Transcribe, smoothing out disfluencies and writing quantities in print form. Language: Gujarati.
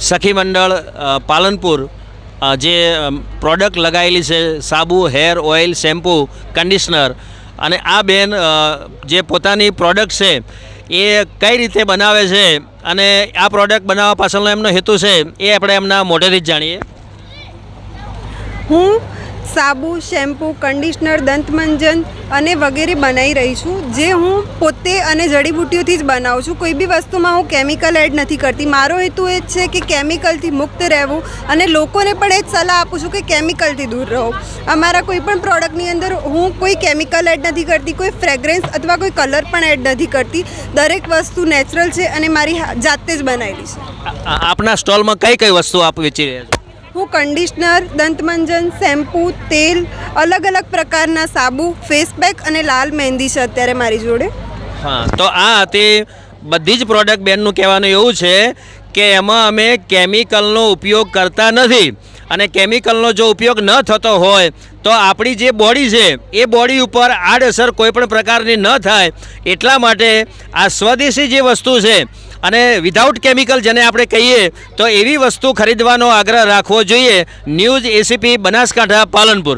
સખી મંડળ પાલનપુર જે પ્રોડક્ટ લગાવેલી છે સાબુ, હેર ઓઇલ, શેમ્પૂ, કન્ડિશનર, અને આ બેન જે પોતાની પ્રોડક્ટ છે એ કઈ રીતે બનાવે છે અને આ પ્રોડક્ટ બનાવવા પાછળનો એમનો હેતુ છે એ આપણે એમના મોઢેથી જ જાણીએ. હું સાબુ, શેમ્પૂ, કન્ડિશનર, દંતમંજન અને વગેરે બનાવી રહી છું, જે હું પોતે અને જડીબુટ્ટીઓથી જ બનાવું છું. કોઈ બી વસ્તુમાં હું કેમિકલ એડ નથી કરતી. મારો હેતુ એ જ છે કે કેમિકલથી મુક્ત રહેવું, અને લોકોને પણ એ જ સલાહ આપું છું કે કેમિકલથી દૂર રહો. અમારા કોઈ પણ પ્રોડક્ટની અંદર હું કોઈ કેમિકલ એડ નથી કરતી, કોઈ ફ્રેગ્રન્સ અથવા કોઈ કલર પણ એડ નથી કરતી. દરેક વસ્તુ નેચરલ છે અને મારી જાતે જ બનાવેલી છે. આપના સ્ટોલમાં કઈ કઈ વસ્તુ આપ વેચી રહ્યા છો? હું કન્ડિશનર, દંતમંજન, શેમ્પૂ, તેલ, અલગ અલગ પ્રકારના સાબુ, ફેસ પેક અને લાલ મહેંદી છે અત્યારે મારી જોડે. હા, તો આ હતી બધી જ પ્રોડક્ટ બેનનું કહેવાનું એવું છે કે એમાં અમે કેમિકલનો ઉપયોગ કરતા નથી, અને કેમિકલનો જો ઉપયોગ ન થતો હોય તો આપણી જે બોડી છે એ બોડી ઉપર આડઅસર કોઈપણ પ્રકારની ન થાય એટલા માટે આ સ્વદેશી જે વસ્તુ છે અને વિધાઉટ કેમિકલ જેને આપણે કહીએ તો એવી વસ્તુ ખરીદવાનો આગ્રહ રાખવો જોઈએ. News ACP Banaskantha Palanpur.